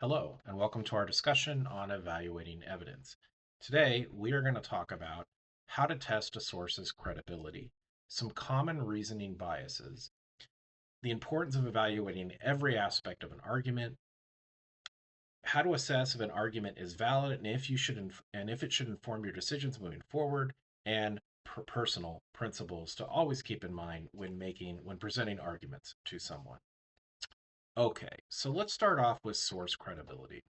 Hello, and welcome to our discussion on evaluating evidence. Today, we are going to talk about how to test a source's credibility, some common reasoning biases, the importance of evaluating every aspect of an argument, how to assess if an argument is valid and if it should inform your decisions moving forward, and personal principles to always keep in mind when presenting arguments to someone. Okay, so let's start off with source credibility.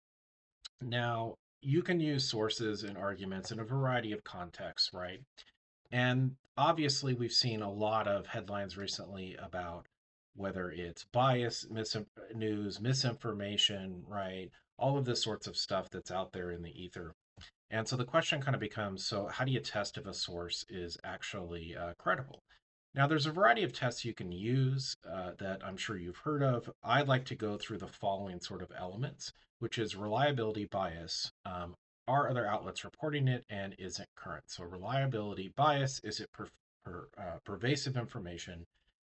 Now, you can use sources and arguments in a variety of contexts, right? And obviously, we've seen a lot of headlines recently about whether it's bias, news, misinformation, right? All of this sorts of stuff that's out there in the ether. And so the question kind of becomes, so how do you test if a source is actually credible? Now, there's a variety of tests you can use that I'm sure you've heard of. I'd like to go through the following sort of elements, which is reliability bias. Are other outlets reporting it, and is it current? So, reliability bias, is it pervasive information,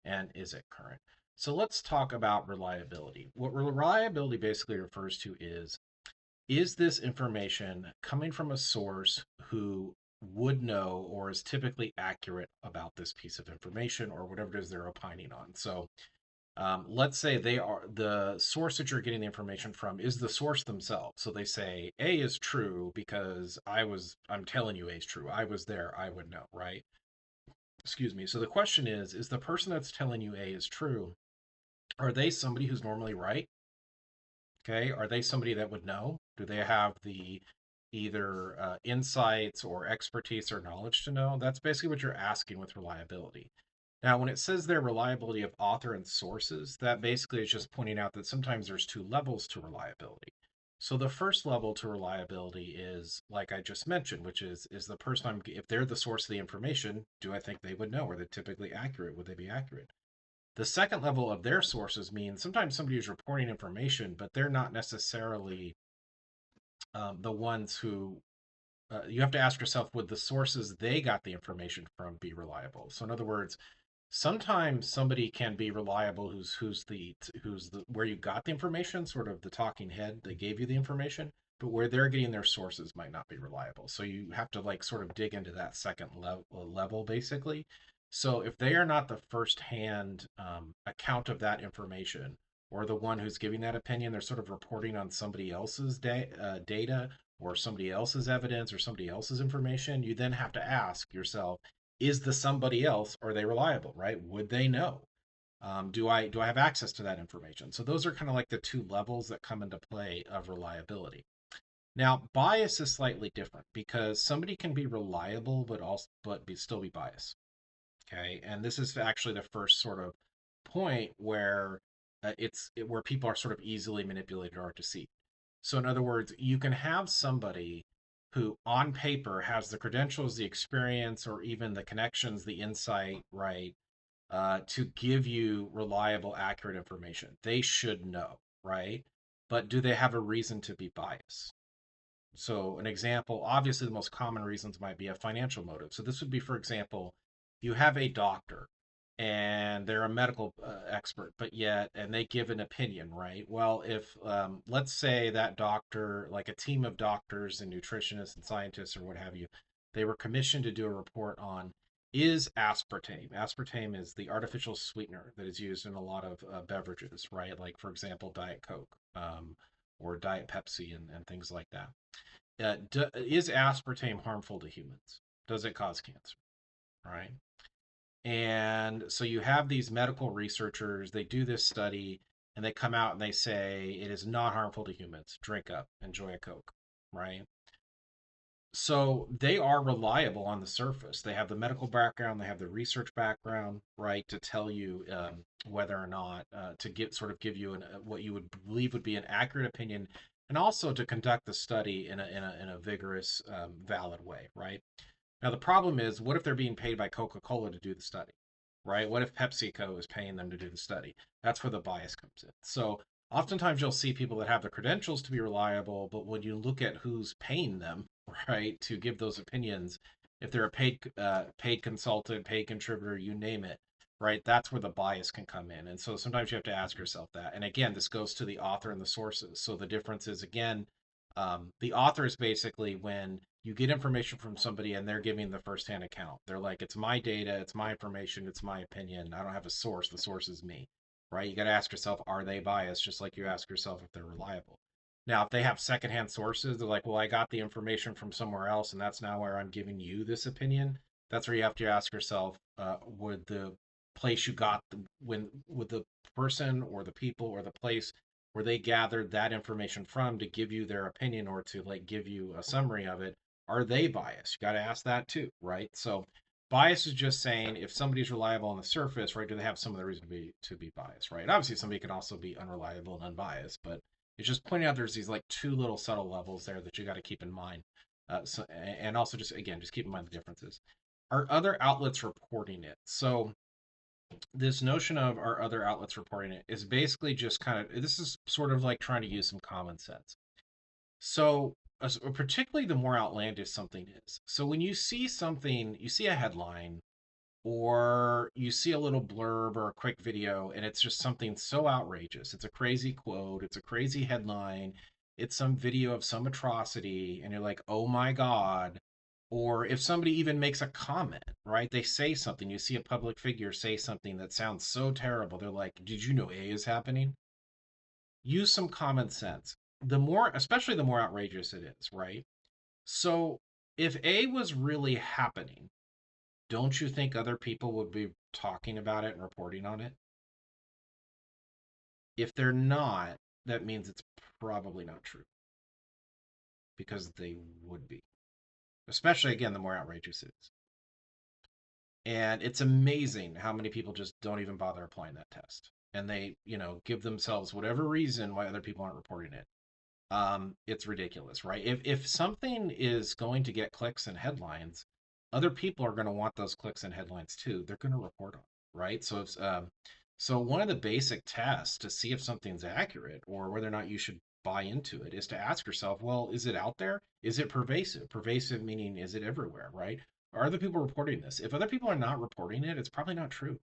and is it current? So, let's talk about reliability. What reliability basically refers to is this information coming from a source who would know or is typically accurate about this piece of information or whatever it is they're opining on? So let's say they are the source that you're getting the information from is the source themselves. So they say A is true because I'm telling you A is true. I was there, I would know, right? Excuse me. So the question is the person that's telling you A is true, are they somebody who's normally right? Okay, are they somebody that would know? Do they have the either insights or expertise or knowledge to know? That's basically what you're asking with reliability. Now, when it says there reliability of author and sources, that basically is just pointing out that sometimes there's two levels to reliability. So the first level to reliability is like I just mentioned, which is the person if they're the source of the information, do I think they would know? Are they typically accurate? Would they be accurate? The second level of their sources means sometimes somebody is reporting information, but they're not necessarily the ones who you have to ask yourself, would the sources they got the information from be reliable? So in other words, sometimes somebody can be reliable who's the where you got the information, sort of the talking head that gave you the information, but where they're getting their sources might not be reliable. So you have to like sort of dig into that second level basically. So if they are not the first hand account of that information or the one who's giving that opinion, they're sort of reporting on somebody else's data or somebody else's evidence or somebody else's information. You then have to ask yourself, is the somebody else, are they reliable, right? Would they know? Do I have access to that information? So those are kind of like the two levels that come into play of reliability. Now, bias is slightly different because somebody can be reliable but still be biased. Okay, and this is actually the first sort of point where where people are sort of easily manipulated or deceived. So, in other words, you can have somebody who, on paper, has the credentials, the experience, or even the connections, the insight, right, to give you reliable, accurate information. They should know, right? But do they have a reason to be biased? So, an example, obviously, the most common reasons might be a financial motive. So, this would be, for example, you have a doctor and they're a medical expert, but yet, and they give an opinion, right? Well, if let's say that doctor, like a team of doctors and nutritionists and scientists or what have you, they were commissioned to do a report on is aspartame. Aspartame is the artificial sweetener that is used in a lot of beverages, right? Like, for example, Diet Coke or Diet Pepsi and things like that. Is aspartame harmful to humans? Does it cause cancer? Right. And so you have these medical researchers, they do this study and they come out and they say it is not harmful to humans. Drink up, enjoy a Coke, right? So they are reliable on the surface. They have the medical background, they have the research background, right, to tell you whether or not to give you what you would believe would be an accurate opinion, and also to conduct the study in a vigorous, valid way, right? Now the problem is, what if they're being paid by Coca-Cola to do the study, right? What if PepsiCo is paying them to do the study? That's where the bias comes in. So oftentimes you'll see people that have the credentials to be reliable, but when you look at who's paying them, right, to give those opinions, if they're a paid consultant, paid contributor, you name it, right? That's where the bias can come in. And so sometimes you have to ask yourself that. And again, this goes to the author and the sources. So the difference is, again, the author is basically when you get information from somebody and they're giving the firsthand account. They're like, it's my data, it's my information, it's my opinion. I don't have a source. The source is me, right? You got to ask yourself, are they biased? Just like you ask yourself if they're reliable. Now, if they have secondhand sources, they're like, well, I got the information from somewhere else, and that's now where I'm giving you this opinion. That's where you have to ask yourself, would the place you got the, when with the person or the people or the place where they gathered that information from to give you their opinion or to like give you a summary of it, are they biased? You got to ask that too, right? So bias is just saying if somebody's reliable on the surface, right? Do they have some of the reason to be biased, right? Obviously, somebody can also be unreliable and unbiased, but it's just pointing out there's these like two little subtle levels there that you got to keep in mind. And also just again, just keep in mind the differences. Are other outlets reporting it? So this notion of our other outlets reporting it is basically just kind of this is sort of like trying to use some common sense. So particularly the more outlandish something is. So when you see something, you see a headline or you see a little blurb or a quick video and it's just something so outrageous. It's a crazy quote, it's a crazy headline, it's some video of some atrocity, and you're like, oh my God. Or if somebody even makes a comment, right? They say something, you see a public figure say something that sounds so terrible. They're like, did you know A is happening? Use some common sense. The more, especially the more outrageous it is, right? So if A was really happening, don't you think other people would be talking about it and reporting on it? If they're not, that means it's probably not true because they would be, especially again, the more outrageous it is. And it's amazing how many people just don't even bother applying that test. And they, give themselves whatever reason why other people aren't reporting it. It's ridiculous, right? If something is going to get clicks and headlines, other people are going to want those clicks and headlines too. They're going to report on it, right? So one of the basic tests to see if something's accurate or whether or not you should buy into it is to ask yourself, well, is it out there? Is it pervasive? Pervasive meaning is it everywhere, right? Are other people reporting this? If other people are not reporting it, it's probably not true,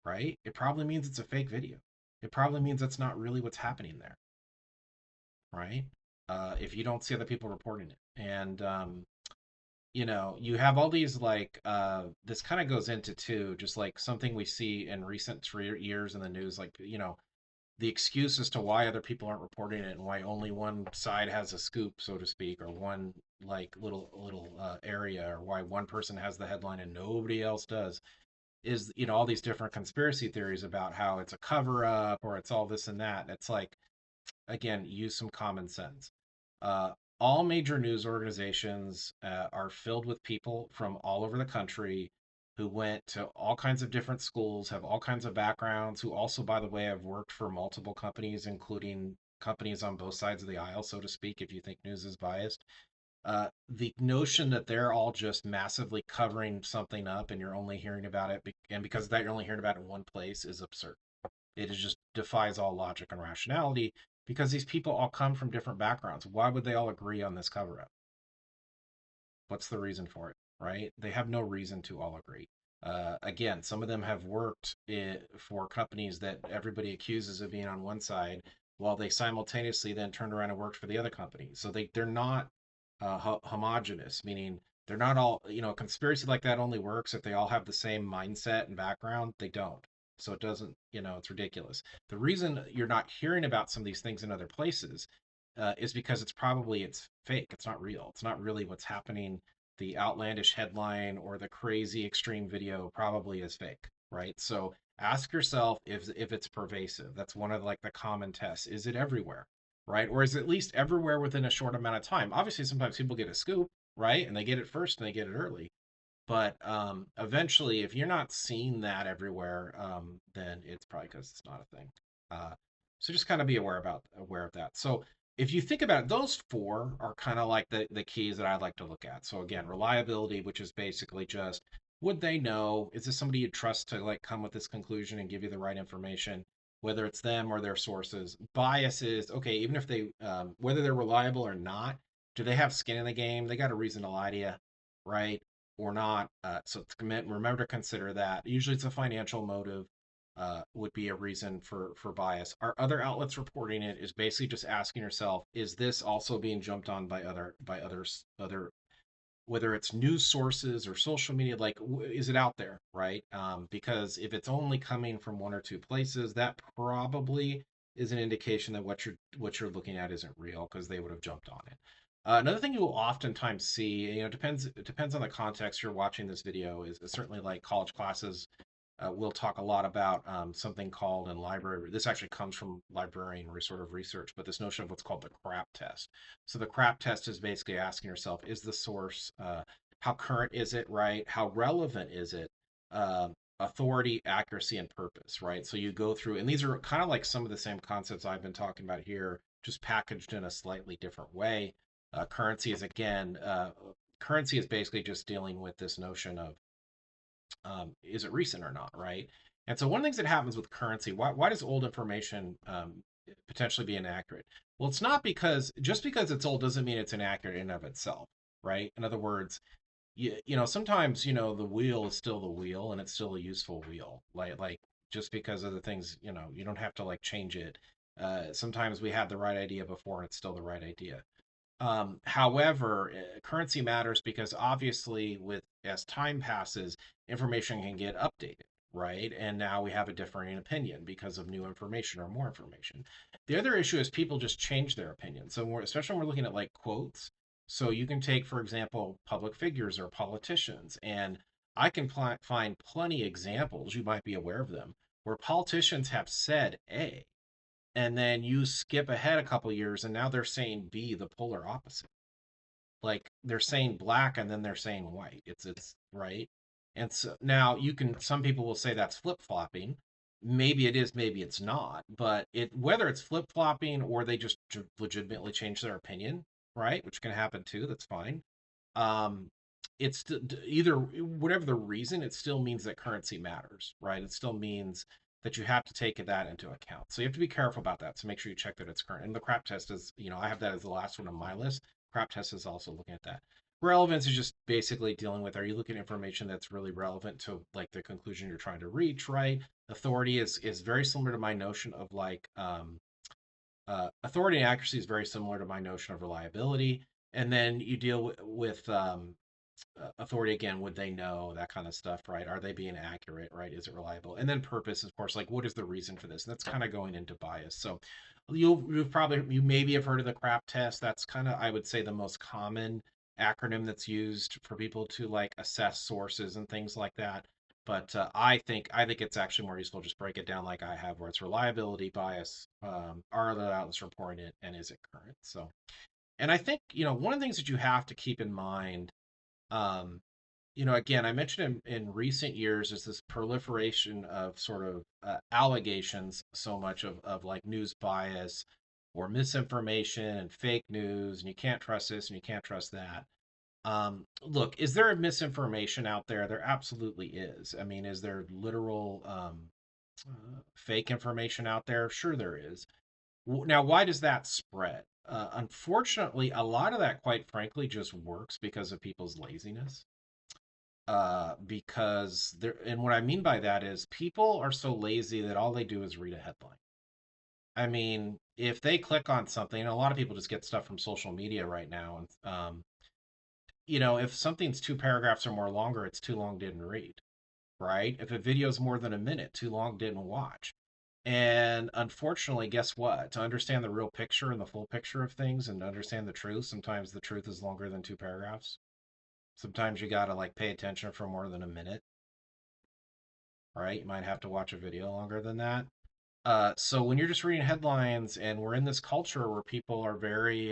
right? It probably means it's a fake video. It probably means that's not really what's happening there, right? If you don't see other people reporting it. And, you have all these like, this kind of goes into too, just like something we see in recent years in the news, like, the excuse as to why other people aren't reporting it and why only one side has a scoop, so to speak, or one like little area, or why one person has the headline and nobody else does, is all these different conspiracy theories about how it's a cover up or it's all this and that. It's like, again, use some common sense. Uh, all major news organizations are filled with people from all over the country who went to all kinds of different schools, have all kinds of backgrounds, who also, by the way, have worked for multiple companies, including companies on both sides of the aisle, so to speak, if you think news is biased. The notion that they're all just massively covering something up and you're only hearing about it, and because of that, you're only hearing about it in one place is absurd. It is just defies all logic and rationality because these people all come from different backgrounds. Why would they all agree on this cover up? What's the reason for it, right? They have no reason to all agree. Again, some of them have worked for companies that everybody accuses of being on one side, while they simultaneously then turned around and worked for the other company. So they're not homogenous, meaning they're not all, a conspiracy like that only works if they all have the same mindset and background. They don't. So it doesn't, it's ridiculous. The reason you're not hearing about some of these things in other places is because it's fake. It's not real. It's not really what's happening. The outlandish headline or the crazy extreme video probably is fake, right? So ask yourself if it's pervasive. That's one of like the common tests. Is it everywhere, right? Or is it at least everywhere within a short amount of time? Obviously, sometimes people get a scoop, right, and they get it first and they get it early. But eventually, if you're not seeing that everywhere, then it's probably because it's not a thing. Uh, so just kind of be aware of that. So if you think about it, those four are kind of like the keys that I'd like to look at. So again, reliability, which is basically just would they know? Is this somebody you trust to like come with this conclusion and give you the right information? Whether it's them or their sources. Biases, okay, even if they whether they're reliable or not, do they have skin in the game? They got a reason to lie to you, right? or not. So remember to consider that. Usually it's a financial motive. Would be a reason for bias. Are other outlets reporting it? Is basically just asking yourself, is this also being jumped on by other, whether it's news sources or social media, like is it out there, right? Because if it's only coming from one or two places, that probably is an indication that what you're looking at isn't real because they would have jumped on it. Another thing you will oftentimes see, it depends on the context you're watching this video, is certainly like college classes. We'll talk a lot about something called in library. This actually comes from librarian sort of research, but this notion of what's called the CRAP test. So the CRAP test is basically asking yourself, is the source, how current is it, right? How relevant is it? Uh, Authority, accuracy, and purpose, right? So you go through, and these are kind of like some of the same concepts I've been talking about here, just packaged in a slightly different way. Currency is currency is basically just dealing with this notion of is it recent or not, right? And so one of the things that happens with currency, why does old information potentially be inaccurate? Well, it's not because just because it's old doesn't mean it's inaccurate in and of itself, right? In other words, sometimes the wheel is still the wheel and it's still a useful wheel. Like just because of the things, you don't have to like change it. Sometimes we had the right idea before and it's still the right idea. However, currency matters because obviously, with as time passes, information can get updated, right? And now we have a differing opinion because of new information or more information. The other issue is people just change their opinion. So, especially when we're looking at like quotes. So you can take, for example, public figures or politicians, and I can find plenty examples. You might be aware of them where politicians have said A, and then you skip ahead a couple years and now they're saying B, the polar opposite. Like they're saying black and then they're saying white. It's right. And so now some people will say that's flip-flopping. Maybe it is, maybe it's not, but it whether it's flip-flopping or they just legitimately change their opinion, right? Which can happen too, that's fine. Um it's either whatever the reason, it still means that currency matters, right? It still means that you have to take that into account. So you have to be careful about that. So make sure you check that it's current. And the CRAP test is, I have that as the last one on my list. CRAP test is also looking at that. Relevance is just basically dealing with, are you looking at information that's really relevant to like the conclusion you're trying to reach, right? Authority is very similar to my notion of like authority and accuracy is very similar to my notion of reliability. And then you deal with authority again, would they know, that kind of stuff, right? Are they being accurate, right? Is it reliable? And then purpose, of course, like what is the reason for this? And that's kind of going into bias. So you maybe have heard of the CRAP test. That's kind of, I would say, the most common acronym that's used for people to like assess sources and things like that. But I think it's actually more useful just break it down like I have, where it's reliability, bias, are the outlets reporting it, and is it current? So, and I think one of the things that you have to keep in mind, um, again, I mentioned in recent years is this proliferation of sort of allegations, so much of like news bias or misinformation and fake news, and you can't trust this and you can't trust that. Look, is there misinformation out there? There absolutely is. I mean, is there literal fake information out there? Sure, there is. Now, why does that spread? Unfortunately, a lot of that, quite frankly, just works because of people's laziness. Because and what I mean by that is people are so lazy that all they do is read a headline. I mean, if they click on something, and a lot of people just get stuff from social media right now, and if something's two paragraphs or more longer, it's too long, didn't read, right? If a video is more than a minute, too long, didn't watch. And unfortunately, guess what? To understand the real picture and the full picture of things and to understand the truth, sometimes the truth is longer than two paragraphs. Sometimes you gotta like pay attention for more than a minute, right? You might have to watch a video longer than that. So when you're just reading headlines, and we're in this culture where people are very,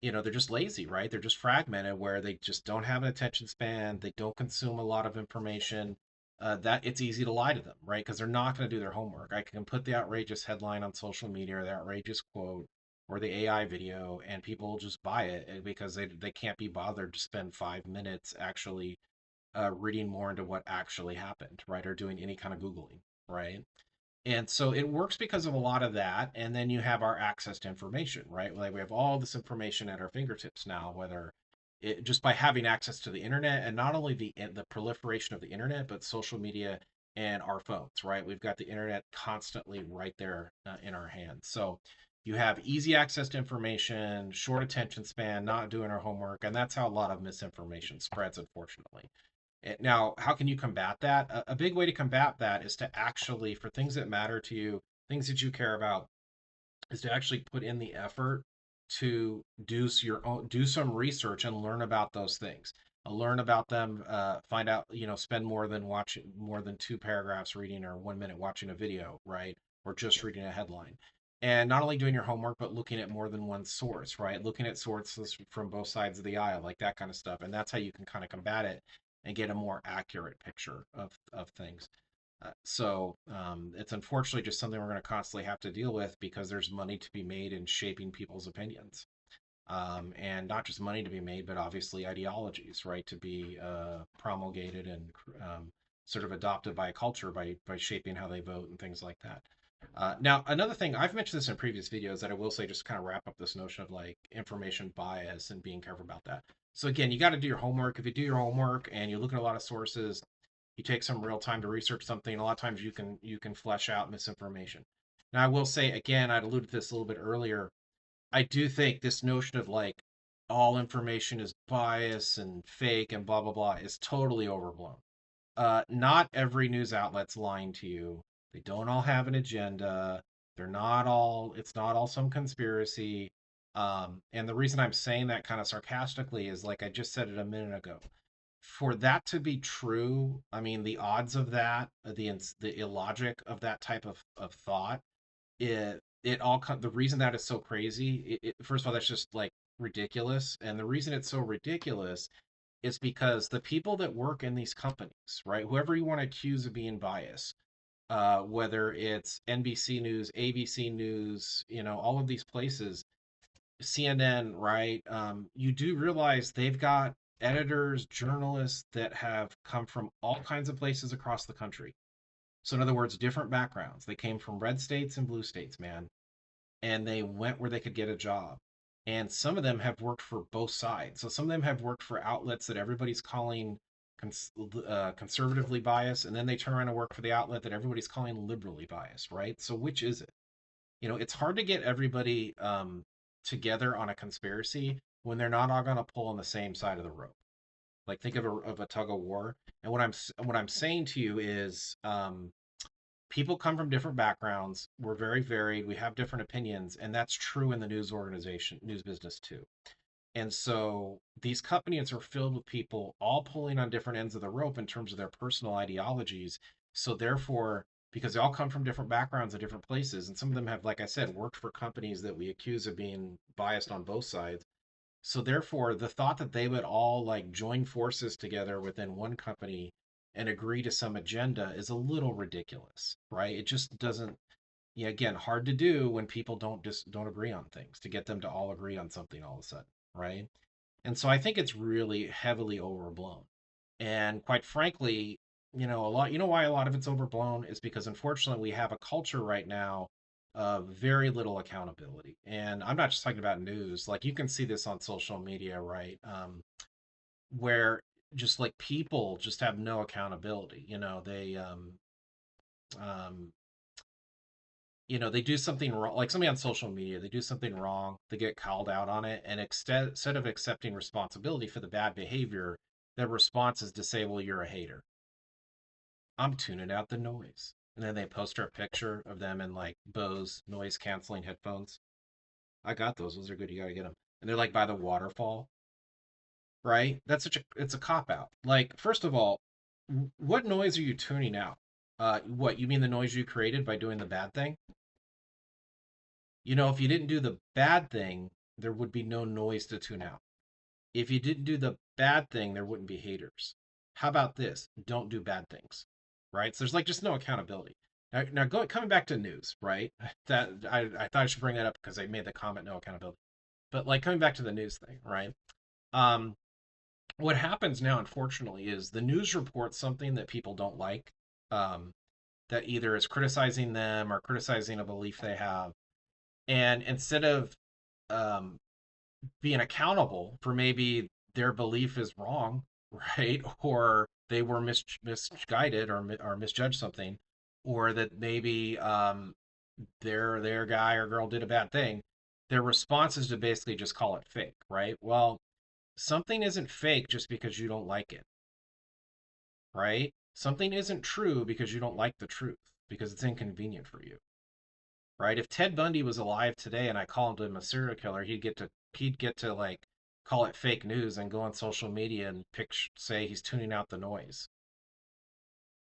they're just lazy, right? They're just fragmented, where they just don't have an attention span. They don't consume a lot of information. That it's easy to lie to them, right? Because they're not going to do their homework. I can put the outrageous headline on social media, or the outrageous quote, or the AI video, and people will just buy it because they can't be bothered to spend 5 minutes actually reading more into what actually happened, right? Or doing any kind of Googling, right? And so it works because of a lot of that. And then you have our access to information, right? Like we have all this information at our fingertips now, whether just by having access to the internet, and not only the proliferation of the internet, but social media and our phones, right? We've got the internet constantly right there in our hands. So you have easy access to information, short attention span, not doing our homework, and that's how a lot of misinformation spreads, unfortunately. Now, how can you combat that? A big way to combat that is to actually, for things that matter to you, things that you care about, is to actually put in the effort to do some research and learn about those things. Learn about them, find out, spend more than 2 paragraphs reading or 1 minute watching a video, right? Or just reading a headline. And not only doing your homework, but looking at more than one source, right? Looking at sources from both sides of the aisle, like that kind of stuff. And that's how you can kind of combat it and get a more accurate picture of things. It's unfortunately just something we're going to constantly have to deal with because there's money to be made in shaping people's opinions. And not just money to be made, but obviously ideologies, right, to be promulgated and sort of adopted by a culture by shaping how they vote and things like that. Now, another thing, I've mentioned this in previous videos that I will say, just kind of wrap up this notion of like information bias and being careful about that. So again, you got to do your homework. If you do your homework and you look at a lot of sources, you take some real time to research something, a lot of times you can flesh out misinformation. Now, I will say again, I'd alluded to this a little bit earlier. I do think this notion of like all information is bias and fake and blah blah blah is totally overblown. Not every news outlet's lying to you. They don't all have an agenda. They're not all. It's not all some conspiracy. And the reason I'm saying that kind of sarcastically is like I just said it a minute ago. For that to be true, I mean, the odds of that, the illogic of that type of thought, the reason that is so crazy. First of all, that's just like ridiculous, and the reason it's so ridiculous is because the people that work in these companies, right? Whoever you want to accuse of being biased, whether it's NBC News, ABC News, all of these places, CNN, right? You do realize they've got editors, journalists that have come from all kinds of places across the country. So, in other words, different backgrounds. They came from red states and blue states, man, and they went where they could get a job. And some of them have worked for both sides. So some of them have worked for outlets that everybody's calling conservatively biased, and then they turn around and work for the outlet that everybody's calling liberally biased, right? So which is it? It's hard to get everybody together on a conspiracy when they're not all going to pull on the same side of the rope. Like think of a tug of war. And what I'm saying to you is, people come from different backgrounds. We're very varied. We have different opinions, and that's true in the news business too. And so these companies are filled with people all pulling on different ends of the rope in terms of their personal ideologies. So therefore, because they all come from different backgrounds and different places, and some of them have, like I said, worked for companies that we accuse of being biased on both sides. So therefore, the thought that they would all like join forces together within one company and agree to some agenda is a little ridiculous, right? It just doesn't. Yeah, again, hard to do when people don't agree on things, to get them to all agree on something all of a sudden, right? And so I think it's really heavily overblown. And quite frankly, why a lot of it's overblown is because unfortunately we have a culture right now of very little accountability. And I'm not just talking about news. Like you can see this on social media, right? Where just like people just have no accountability. Um, they do something wrong, like somebody on social media, they do something wrong, they get called out on it, and instead of accepting responsibility for the bad behavior, their response is to say, well, you're a hater. I'm tuning out the noise. And then they post a picture of them in like Bose noise canceling headphones. I got those. Those are good. You got to get them. And they're like by the waterfall, right? It's a cop out. Like, first of all, what noise are you tuning out? What, you mean the noise you created by doing the bad thing? If you didn't do the bad thing, there would be no noise to tune out. If you didn't do the bad thing, there wouldn't be haters. How about this? Don't do bad things, right? So there's like just no accountability. Now coming back to news, right? That I thought I should bring that up because I made the comment, no accountability. But like coming back to the news thing, right? Um, what happens now, unfortunately, is the news reports something that people don't like, um, that either is criticizing them or criticizing a belief they have, and instead of um, being accountable for maybe their belief is wrong, right? Or they were misguided or misjudged something, or that maybe their guy or girl did a bad thing. Their response is to basically just call it fake, right? Well, something isn't fake just because you don't like it, right? Something isn't true because you don't like the truth, because it's inconvenient for you, right? If Ted Bundy was alive today and I called him a serial killer, he'd get to like call it fake news and go on social media and say he's tuning out the noise,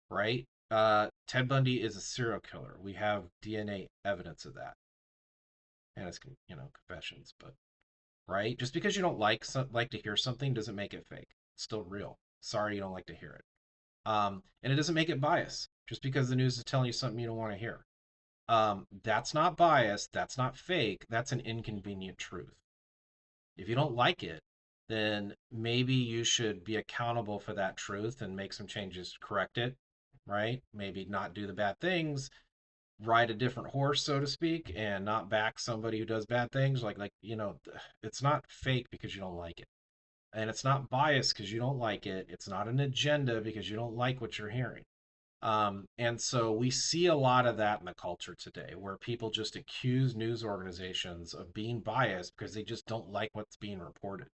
right? Ted Bundy is a serial killer. We have DNA evidence of that, and it's confessions. But right, just because you don't like to hear something doesn't make it fake. It's still real. Sorry, you don't like to hear it. And it doesn't make it biased. Just because the news is telling you something you don't want to hear. That's not bias. That's not fake. That's an inconvenient truth. If you don't like it, then maybe you should be accountable for that truth and make some changes to correct it, right? Maybe not do the bad things, ride a different horse, so to speak, and not back somebody who does bad things. It's not fake because you don't like it. And it's not biased because you don't like it. It's not an agenda because you don't like what you're hearing. And so we see a lot of that in the culture today, where people just accuse news organizations of being biased because they just don't like what's being reported,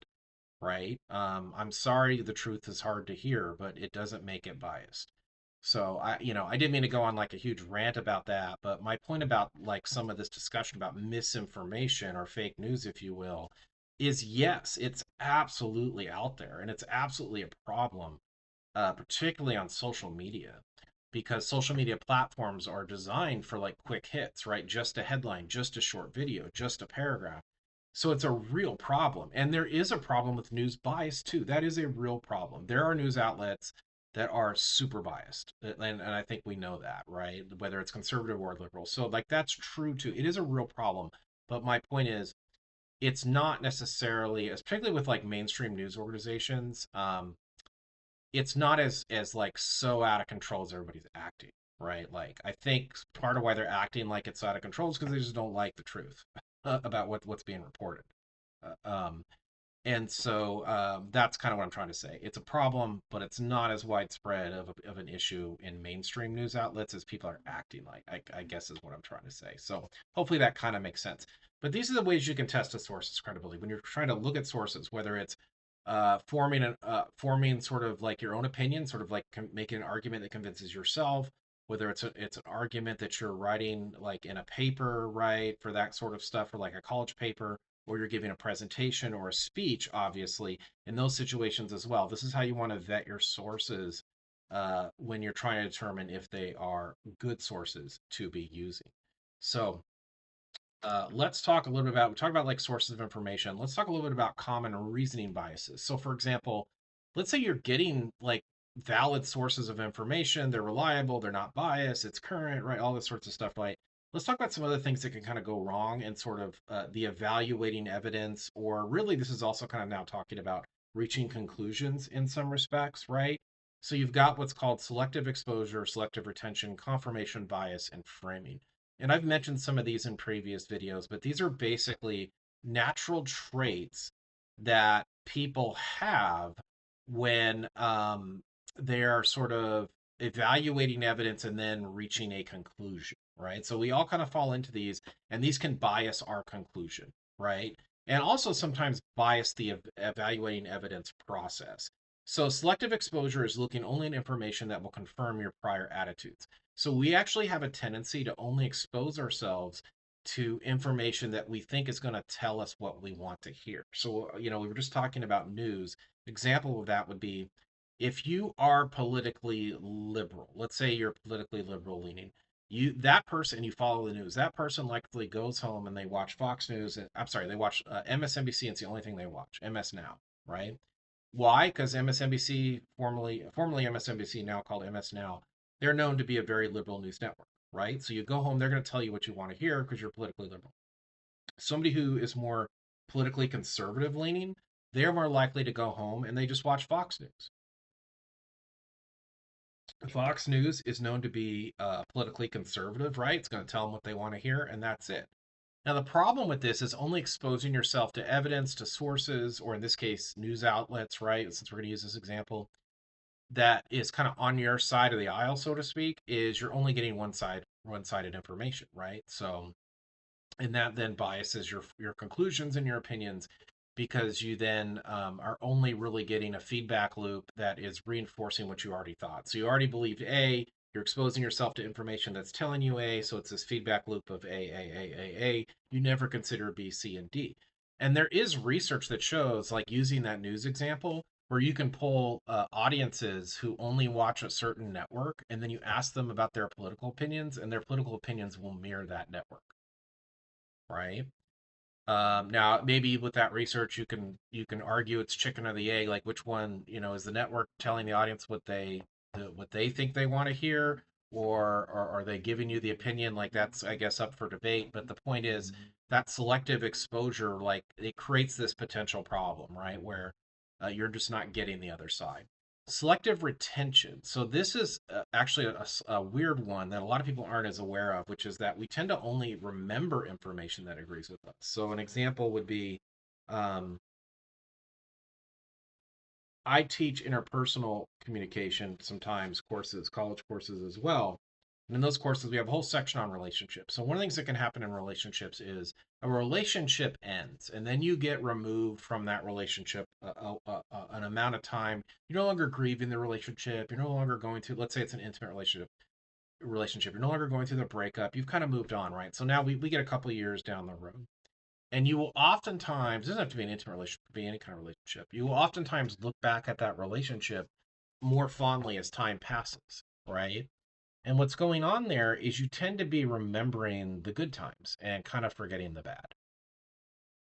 right? I'm sorry, the truth is hard to hear, but it doesn't make it biased. So I didn't mean to go on like a huge rant about that, but my point about like some of this discussion about misinformation or fake news, if you will, is yes, it's absolutely out there and it's absolutely a problem, particularly on social media, because social media platforms are designed for like quick hits, right? Just a headline, just a short video, just a paragraph. So it's a real problem. And there is a problem with news bias too. That is a real problem. There are news outlets that are super biased. And I think we know that, right? Whether it's conservative or liberal. So, like, that's true too. It is a real problem. But my point is, it's not necessarily, particularly with like mainstream news organizations, it's not as like so out of control as everybody's acting, right? Like I think part of why they're acting like it's out of control is because they just don't like the truth about what's being reported. Uh, um, and so that's kind of what I'm trying to say. It's a problem, but it's not as widespread of an issue in mainstream news outlets as people are acting like. I guess is what I'm trying to say. So hopefully that kind of makes sense. But these are the ways you can test a source's credibility when you're trying to look at sources, whether it's forming sort of like your own opinion, sort of like making an argument that convinces yourself. Whether it's an argument that you're writing like in a paper, right, for that sort of stuff, or like a college paper, or you're giving a presentation or a speech, obviously, in those situations as well. This is how you want to vet your sources when you're trying to determine if they are good sources to be using. So let's talk a little bit about, we talk about like sources of information. Let's talk a little bit about common reasoning biases. So, for example, let's say you're getting like valid sources of information, they're reliable, they're not biased, it's current, right? All this sorts of stuff, right? Let's talk about some other things that can kind of go wrong and sort of the evaluating evidence, or really, this is also kind of now talking about reaching conclusions in some respects, right? So, you've got what's called selective exposure, selective retention, confirmation bias, and framing. And I've mentioned some of these in previous videos, but these are basically natural traits that people have when they're sort of evaluating evidence and then reaching a conclusion, right? So we all kind of fall into these, and these can bias our conclusion, right? And also sometimes bias the evaluating evidence process. So selective exposure is looking only at information that will confirm your prior attitudes. So we actually have a tendency to only expose ourselves to information that we think is going to tell us what we want to hear. So, we were just talking about news. Example of that would be if you are politically liberal, let's say you're politically liberal leaning, that person, you follow the news, that person likely goes home and they watch Fox News. I'm sorry, they watch MSNBC, and it's the only thing they watch, MS Now, right? Why? Because MSNBC, formerly MSNBC, now called MS Now, they're known to be a very liberal news network, right? So you go home, they're going to tell you what you want to hear because you're politically liberal. Somebody who is more politically conservative leaning, they're more likely to go home and they just watch Fox News. Fox News is known to be politically conservative, right? It's going to tell them what they want to hear, and that's it. Now, the problem with this is only exposing yourself to evidence, to sources, or in this case, news outlets, right? Since we're going to use this example, that is kind of on your side of the aisle, so to speak, is you're only getting one-sided information, right? So, and that then biases your conclusions and your opinions because you then are only really getting a feedback loop that is reinforcing what you already thought. So you already believed A, you're exposing yourself to information that's telling you A, so it's this feedback loop of A. You never consider B, C, and D. And there is research that shows, like using that news example, where you can pull audiences who only watch a certain network, and then you ask them about their political opinions, and their political opinions will mirror that network, right? Now, maybe with that research, you can argue it's chicken or the egg. Like, which one, is the network telling the audience what they think they want to hear, or are they giving you the opinion? Like, that's, I guess, up for debate. But the point is that selective exposure, like, it creates this potential problem, right, where you're just not getting the other side. Selective retention. So this is actually a weird one that a lot of people aren't as aware of, which is that we tend to only remember information that agrees with us. So an example would be, um, I teach interpersonal communication sometimes courses, college courses as well. And in those courses, we have a whole section on relationships. So one of the things that can happen in relationships is a relationship ends, and then you get removed from that relationship an amount of time. You're no longer grieving the relationship. You're no longer going through, let's say it's an intimate relationship. You're no longer going through the breakup. You've kind of moved on, right? So now we get a couple of years down the road. And you will oftentimes, it doesn't have to be an intimate relationship, it could be any kind of relationship. You will oftentimes look back at that relationship more fondly as time passes, right? And what's going on there is you tend to be remembering the good times and kind of forgetting the bad,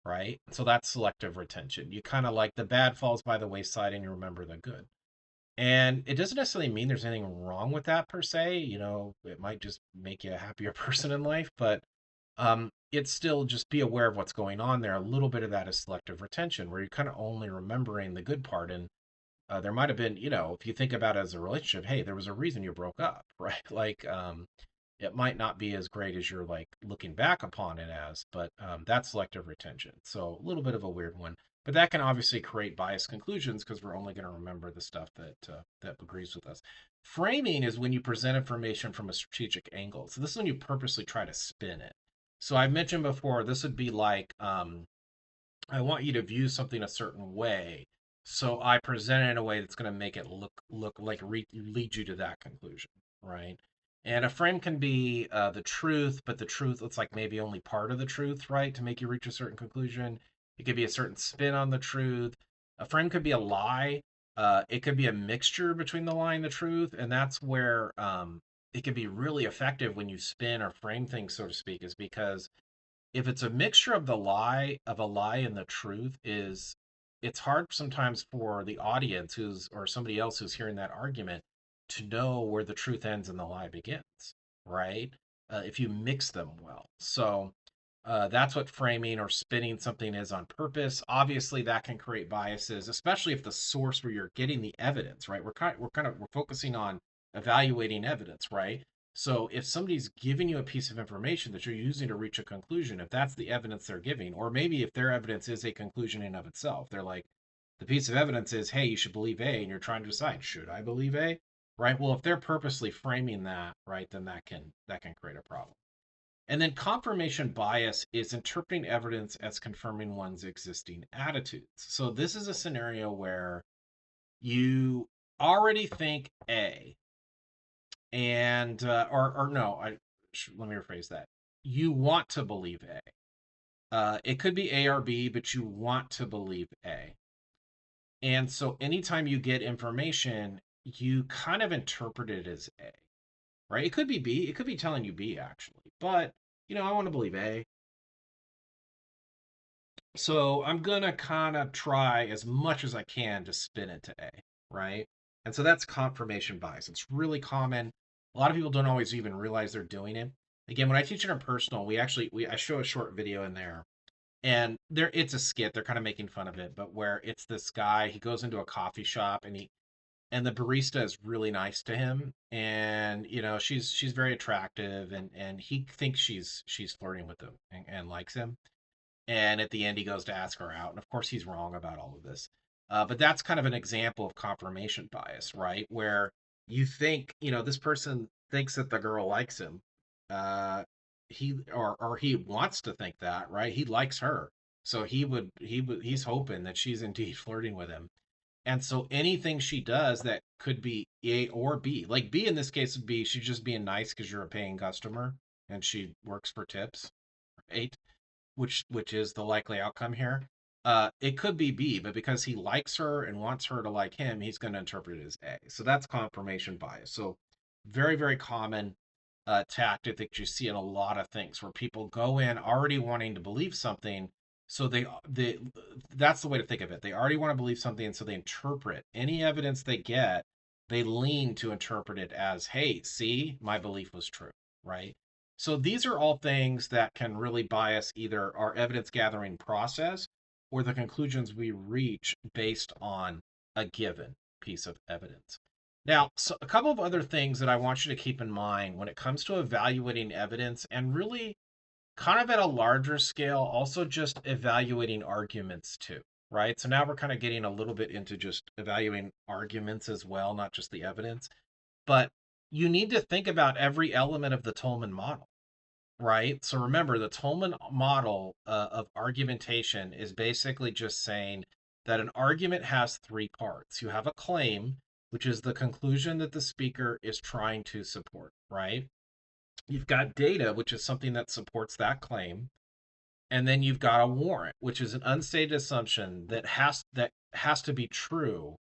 right? So that's selective retention. You kind of like the bad falls by the wayside and you remember the good. And it doesn't necessarily mean there's anything wrong with that per se. It might just make you a happier person in life, but it's still just be aware of what's going on there. A little bit of that is selective retention, where you're kind of only remembering the good part. And there might have been, if you think about it as a relationship, hey, there was a reason you broke up, right? Like, it might not be as great as you're like looking back upon it as, but that's selective retention. So a little bit of a weird one, but that can obviously create biased conclusions because we're only going to remember the stuff that agrees with us. Framing is when you present information from a strategic angle. So this is when you purposely try to spin it. So I mentioned before, this would be like, I want you to view something a certain way. So I present it in a way that's going to make it look like lead you to that conclusion, right? And a frame can be the truth, but the truth looks like maybe only part of the truth, right? To make you reach a certain conclusion. It could be a certain spin on the truth. A frame could be a lie. It could be a mixture between the lie and the truth, and that's where it can be really effective when you spin or frame things, so to speak, is because if it's a mixture of a lie and the truth, is it's hard sometimes for the audience who's or somebody else who's hearing that argument to know where the truth ends and the lie begins, right? If you mix them well. So that's what framing or spinning something is on purpose. Obviously, that can create biases, especially if the source where you're getting the evidence, right? We're focusing on evaluating evidence, right? So if somebody's giving you a piece of information that you're using to reach a conclusion, if that's the evidence they're giving, or maybe if their evidence is a conclusion in of itself, they're like, the piece of evidence is, hey, you should believe A, and you're trying to decide, should I believe A? Right? Well, if they're purposely framing that, right, then that can create a problem. And then confirmation bias is interpreting evidence as confirming one's existing attitudes. So this is a scenario where you already think A, and or no, let me rephrase that. You want to believe A. It could be A or B, but you want to believe A. And so anytime you get information, you kind of interpret it as A, right? It could be B. It could be telling you B actually, but I want to believe A. So I'm gonna kind of try as much as I can to spin it to A, right? And so that's confirmation bias. It's really common. A lot of people don't always even realize they're doing it. Again, when I teach interpersonal, I show a short video in there, and it's a skit. They're kind of making fun of it, but where it's this guy, he goes into a coffee shop and and the barista is really nice to him, and she's very attractive, and he thinks she's flirting with him and likes him. And at the end, he goes to ask her out, and of course, he's wrong about all of this. But that's kind of an example of confirmation bias, right? Where you think, this person thinks that the girl likes him. Uh, or he wants to think that, right? He likes her, so he's hoping that she's indeed flirting with him. And so anything she does that could be A or B, like B in this case would be she's just being nice because you're a paying customer and she works for tips, right? Which is the likely outcome here. It could be B, but because he likes her and wants her to like him, he's going to interpret it as A. So that's confirmation bias. So very, very common tactic that you see in a lot of things where people go in already wanting to believe something. So they that's the way to think of it. They already want to believe something, and so they interpret any evidence they get. They lean to interpret it as, "Hey, see, my belief was true," right? So these are all things that can really bias either our evidence gathering process or the conclusions we reach based on a given piece of evidence. Now, so a couple of other things that I want you to keep in mind when it comes to evaluating evidence and really kind of at a larger scale, also just evaluating arguments too, right? So now we're kind of getting a little bit into just evaluating arguments as well, not just the evidence. But you need to think about every element of the Tolman model, right? So remember, the Tolman model of argumentation is basically just saying that an argument has three parts. You have a claim, which is the conclusion that the speaker is trying to support, right? You've got data, which is something that supports that claim, and then you've got a warrant, which is an unstated assumption that has to be true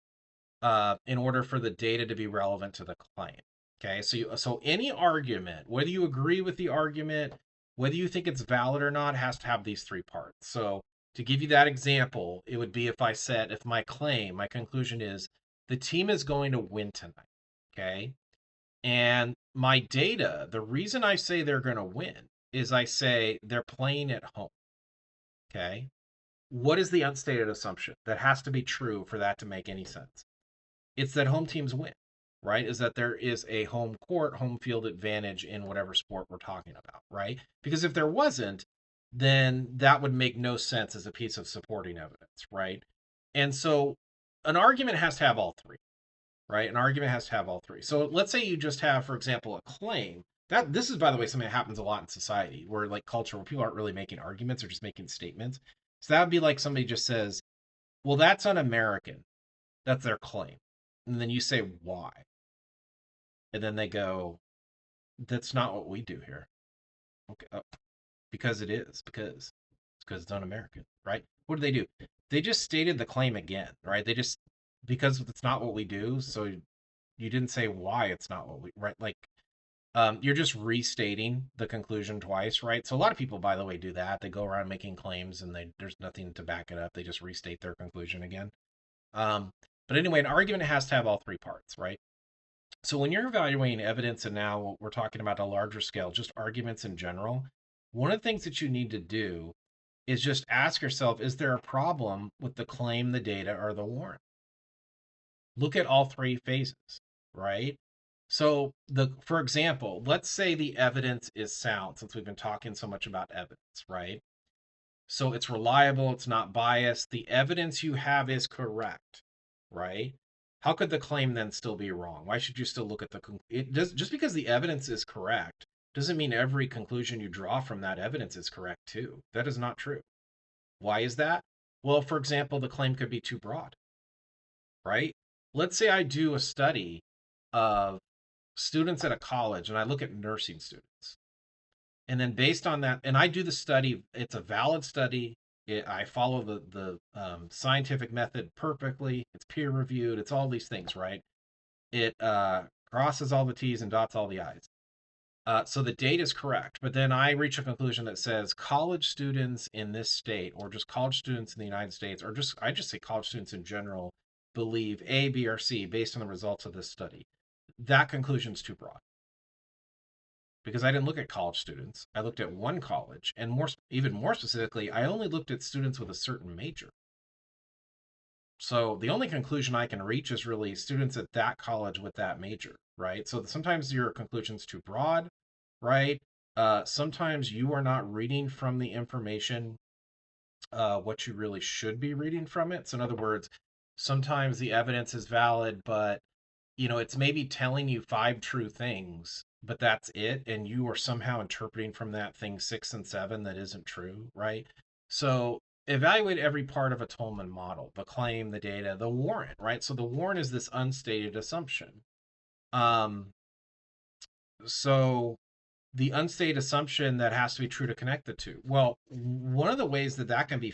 in order for the data to be relevant to the claim. Okay, so any argument, whether you agree with the argument, whether you think it's valid or not, has to have these three parts. So to give you that example, it would be if I said, if my conclusion is the team is going to win tonight. Okay, and my data, the reason I say they're going to win is I say they're playing at home. Okay, what is the unstated assumption that has to be true for that to make any sense? It's that home teams win, right? Is that there is a home court, home field advantage in whatever sport we're talking about, right? Because if there wasn't, then that would make no sense as a piece of supporting evidence, right? And so an argument has to have all three, right? An argument has to have all three. So let's say you just have, for example, a claim. That this is, by the way, something that happens a lot in society where like culture where people aren't really making arguments or just making statements. So that would be like somebody just says, well, that's un-American. That's their claim. And then you say, why? And then they go, that's not what we do here. Okay. Because it is, because it's un-American, right? What do? They just stated the claim again, right? Because it's not what we do. So you didn't say why it's not what we, right? Like, you're just restating the conclusion twice, right? So a lot of people, by the way, do that. They go around making claims and there's nothing to back it up. They just restate their conclusion again. Um, but anyway, an argument has to have all three parts, right? So when you're evaluating evidence, and now we're talking about a larger scale, just arguments in general, one of the things that you need to do is just ask yourself, is there a problem with the claim, the data, or the warrant? Look at all three phases, right? So for example, let's say the evidence is sound, since we've been talking so much about evidence, right? So it's reliable, it's not biased, the evidence you have is correct, right? How could the claim then still be wrong? Why should you still look at it does just because the evidence is correct doesn't mean every conclusion you draw from that evidence is correct too. That is not true. Why is that? Well, for example, the claim could be too broad, right? Let's say I do a study of students at a college and I look at nursing students. And then based on that, and I do the study, it's a valid study. I follow the scientific method perfectly. It's peer reviewed. It's all these things, right? It crosses all the T's and dots all the I's. So the data is correct, but then I reach a conclusion that says college students in this state, or just college students in the United States, or I just say college students in general, believe A, B, or C based on the results of this study. That conclusion is too broad because I didn't look at college students. I looked at one college, and even more specifically, I only looked at students with a certain major. So the only conclusion I can reach is really students at that college with that major, right? So sometimes your conclusion's too broad, right? Sometimes you are not reading from the information what you really should be reading from it. So in other words, sometimes the evidence is valid, but it's maybe telling you five true things, but that's it, and you are somehow interpreting from that thing six and seven that isn't true, right? So evaluate every part of a Tolman model: the claim, the data, the warrant, right? So the warrant is this unstated assumption. Um, so the unstated assumption that has to be true to connect the two. Well, one of the ways that that can be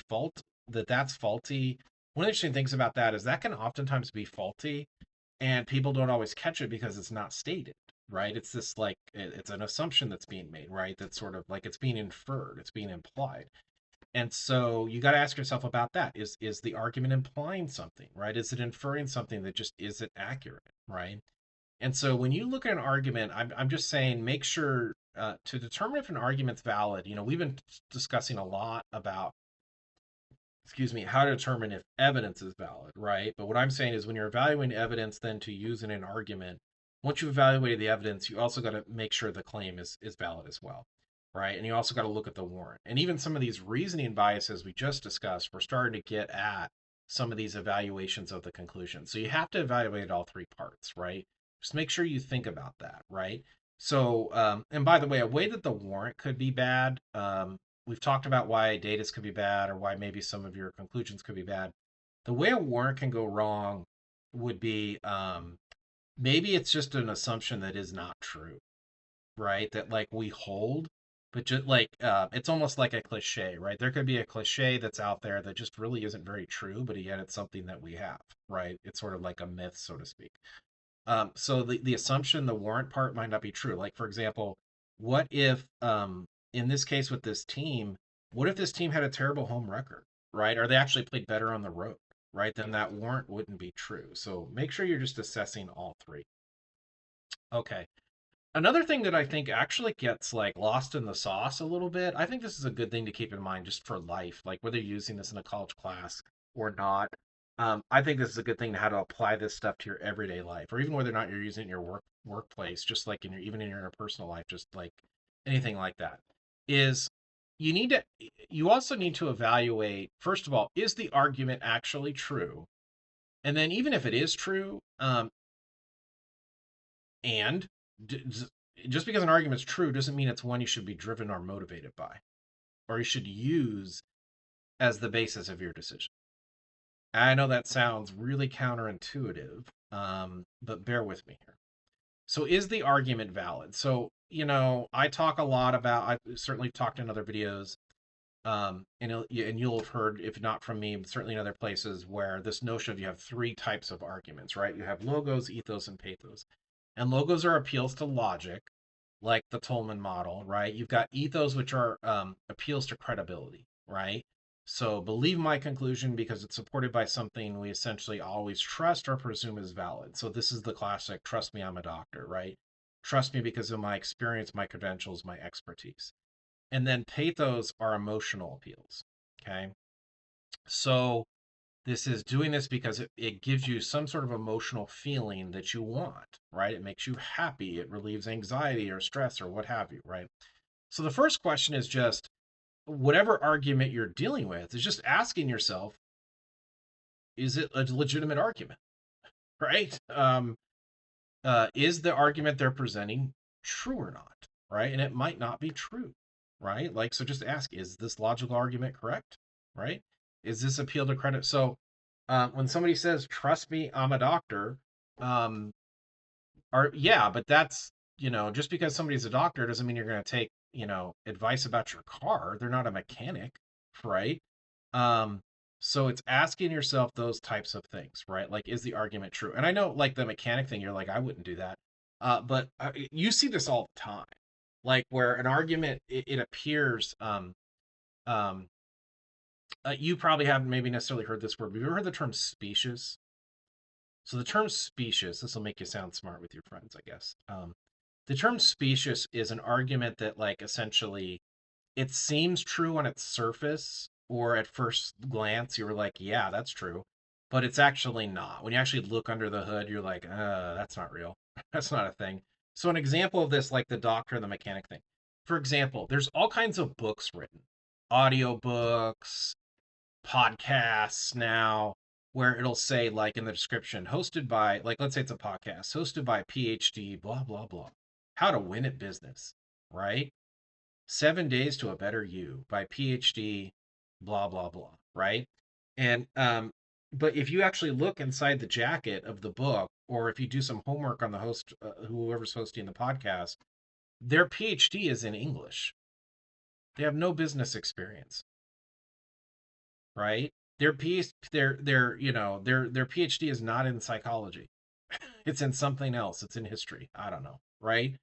that's faulty. One of the interesting things about that is that can oftentimes be faulty, and people don't always catch it because it's not stated, right? It's this like it's an assumption that's being made, right? That's sort of like it's being inferred, it's being implied. And so you got to ask yourself about that. Is the argument implying something, right? Is it inferring something that just isn't accurate, right? And so when you look at an argument, I'm just saying make sure to determine if an argument's valid. We've been discussing a lot about, excuse me, how to determine if evidence is valid, right? But what I'm saying is when you're evaluating evidence, then to use in an argument, once you've evaluated the evidence, you also got to make sure the claim is valid as well, right? And you also got to look at the warrant. And even some of these reasoning biases we just discussed, we're starting to get at some of these evaluations of the conclusion. So you have to evaluate all three parts, right? Just make sure you think about that, right? So, and by the way, a way that the warrant could be bad, we've talked about why datas could be bad or why maybe some of your conclusions could be bad. The way a warrant can go wrong would be maybe it's just an assumption that is not true, right? That like we hold, but just like it's almost like a cliche, right? There could be a cliche that's out there that just really isn't very true, but yet it's something that we have, right? It's sort of like a myth, so to speak. So the assumption, the warrant part might not be true. Like for example, what if in this case with this team, what if this team had a terrible home record, right? Or they actually played better on the road, right? Then that warrant wouldn't be true. So make sure you're just assessing all three. Okay. Another thing that I think actually gets like lost in the sauce a little bit, I think this is a good thing to keep in mind just for life, like whether you're using this in a college class or not. I think this is a good thing to how to apply this stuff to your everyday life, or even whether or not you're using it in your workplace, just like in your even in your interpersonal life, just like anything like that. Is you need to you also need to evaluate, first of all, is the argument actually true? And then even if it is true, and just because an argument is true doesn't mean it's one you should be driven or motivated by, or you should use as the basis of your decision. I know that sounds really counterintuitive, but bear with me here. So, is the argument valid? So, I talk a lot about, I've certainly talked in other videos, and you'll have heard, if not from me, but certainly in other places, where this notion of you have three types of arguments, right? You have logos, ethos, and pathos. And logos are appeals to logic, like the Tolman model, right? You've got ethos, which are appeals to credibility, right? So believe my conclusion because it's supported by something we essentially always trust or presume is valid. So this is the classic trust me, I'm a doctor, right? Trust me because of my experience, my credentials, my expertise. And then pathos are emotional appeals. Okay. So this is doing this because it gives you some sort of emotional feeling that you want, right? It makes you happy. It relieves anxiety or stress or what have you, right? So the first question is just whatever argument you're dealing with is just asking yourself, is it a legitimate argument, right? Is the argument they're presenting true or not, right? And it might not be true, right? Like, so just ask, is this logical argument correct, right? Is this appeal to credit? So when somebody says, trust me, I'm a doctor, um, yeah, but that's, just because somebody's a doctor doesn't mean you're going to take, advice about your car. They're not a mechanic, right? Um, so it's asking yourself those types of things, right? Like, is the argument true? And I know, like, the mechanic thing, you're like, I wouldn't do that. But you see this all the time, like, where an argument, it appears, um, you probably haven't maybe necessarily heard this word, but have you ever heard the term specious? So the term specious, this will make you sound smart with your friends, I guess. The term specious is an argument that, like, essentially it seems true on its surface, or at first glance, you were like, yeah, that's true. but it's actually not. When you actually look under the hood, you're like, that's not real. That's not a thing. So an example of this, like the doctor and the mechanic thing. For example, there's all kinds of books written, audio books, podcasts now, where it'll say like in the description, hosted by, like, let's say it's a podcast, hosted by PhD, blah, blah, blah. How to win at business, right? 7 Days to a Better You by PhD, blah, blah, blah, right? And but if you actually look inside the jacket of the book, or if you do some homework on the host, whoever's hosting the podcast, their PhD is in English. They have no business experience, right? Their PhD is not in psychology. It's in something else. It's in history. I don't know, right?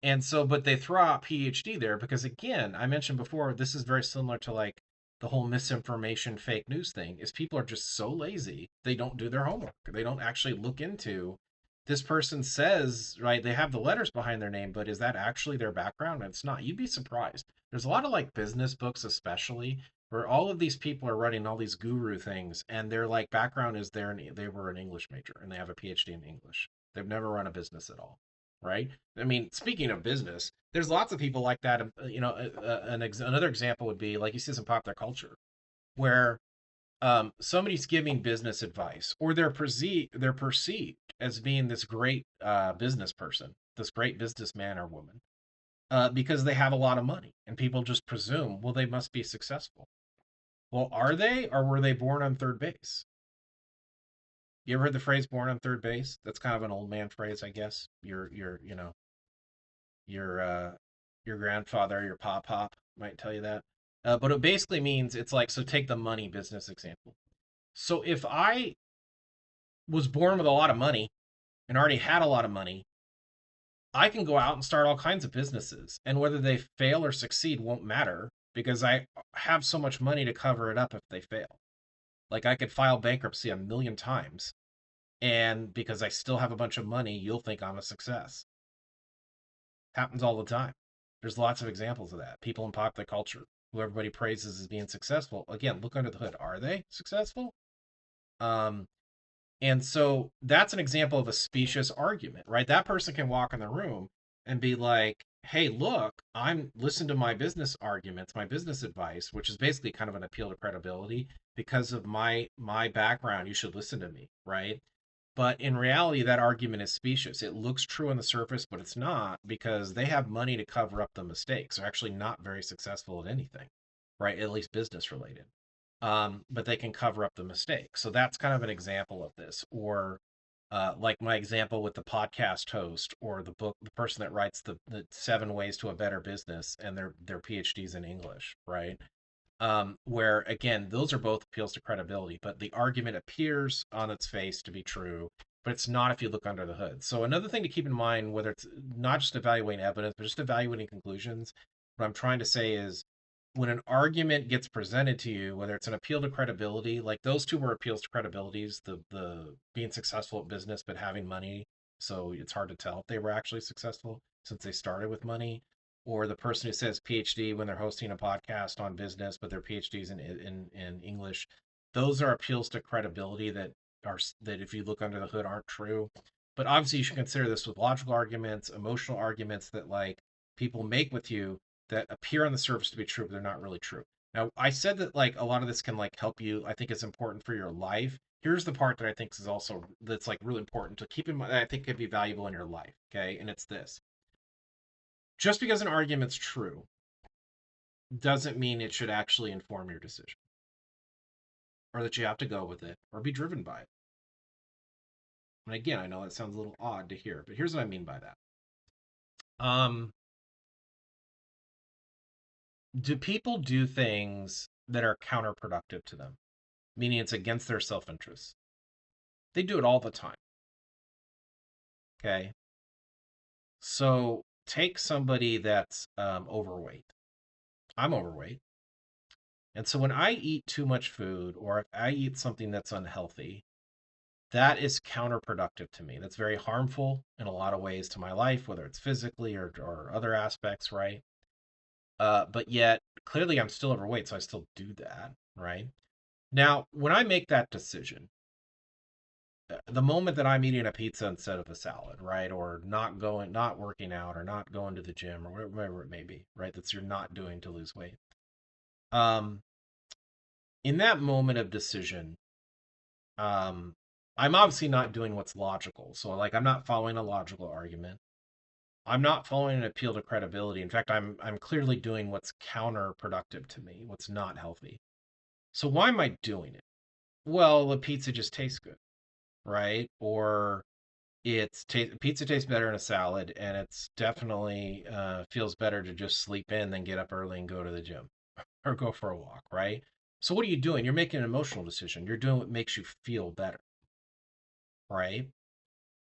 And so, but they throw out PhD there because, again, I mentioned before, this is very similar to like the whole misinformation, fake news thing. Is people are just so lazy they don't do their homework. They don't actually look into this person says, right, they have the letters behind their name, but is that actually their background? And it's not. You'd be surprised. There's a lot of like business books, especially where all of these people are writing all these guru things, and their like background is they were an English major and they have a PhD in English. They've never run a business at all, right? I mean, speaking of business, there's lots of people like that. Another example would be like you see this in popular culture, where somebody's giving business advice, or they're perceived as being this great business person, this great businessman or woman, because they have a lot of money, and people just presume, well, they must be successful. Well, are they, or were they born on third base? You ever heard the phrase "born on third base"? That's kind of an old man phrase, I guess. Your your grandfather, your pop might tell you that. But it basically means it's like, so take the money business example. So if I was born with a lot of money and already had a lot of money, I can go out and start all kinds of businesses. And whether they fail or succeed won't matter because I have so much money to cover it up if they fail. Like I could file bankruptcy a million times. And because I still have a bunch of money, you'll think I'm a success. Happens all the time. There's lots of examples of that. People in popular culture who everybody praises as being successful. Again, look under the hood. Are they successful? Um, and so that's an example of a specious argument, right? That person can walk in the room and be like, hey, look, I'm listen to my business arguments, my business advice, which is basically kind of an appeal to credibility because of my background. You should listen to me, right? But in reality, that argument is specious. It looks true on the surface, but it's not because they have money to cover up the mistakes. They're actually not very successful at anything, right? At least business related. But they can cover up the mistakes. So that's kind of an example of this. Or like my example with the podcast host or the book, the person that writes the 7 Ways to a Better Business and their PhDs in English, right? Where again, those are both appeals to credibility, but the argument appears on its face to be true, but it's not if you look under the hood. So another thing to keep in mind, whether it's not just evaluating evidence, but just evaluating conclusions, what I'm trying to say is when an argument gets presented to you, whether it's an appeal to credibility, like those two were appeals to credibilities, the being successful at business but having money, so it's hard to tell if they were actually successful since they started with money, or the person who says PhD when they're hosting a podcast on business, but their PhDs in English. Those are appeals to credibility that if you look under the hood aren't true. But obviously, you should consider this with logical arguments, emotional arguments that like people make with you that appear on the surface to be true, but they're not really true. Now, I said that like a lot of this can like help you. I think it's important for your life. Here's the part that I think is also that's like really important to keep in mind. I think could be valuable in your life. Okay, and it's this: just because an argument's true doesn't mean it should actually inform your decision or that you have to go with it or be driven by it. And again, I know that sounds a little odd to hear, but here's what I mean by that. Um, do people do things that are counterproductive to them, meaning it's against their self interest? They do it all the time. Okay. So take somebody that's overweight. I'm overweight. And so when I eat too much food or if I eat something that's unhealthy, that is counterproductive to me. That's very harmful in a lot of ways to my life, whether it's physically or other aspects, right? But yet, clearly, I'm still overweight, so I still do that, right? Now, when I make that decision, the moment that I'm eating a pizza instead of a salad, right? Or not working out or not going to the gym or whatever it may be, right? That's you're not doing to lose weight. Um, in that moment of decision, um, I'm obviously not doing what's logical. So like I'm not following a logical argument. I'm not following an appeal to credibility. In fact, I'm clearly doing what's counterproductive to me, what's not healthy. So why am I doing it? Well, the pizza just tastes good, right? Or pizza tastes better in a salad, and it's definitely feels better to just sleep in than get up early and go to the gym or go for a walk, right? So what are you doing? You're making an emotional decision. You're doing what makes you feel better, right?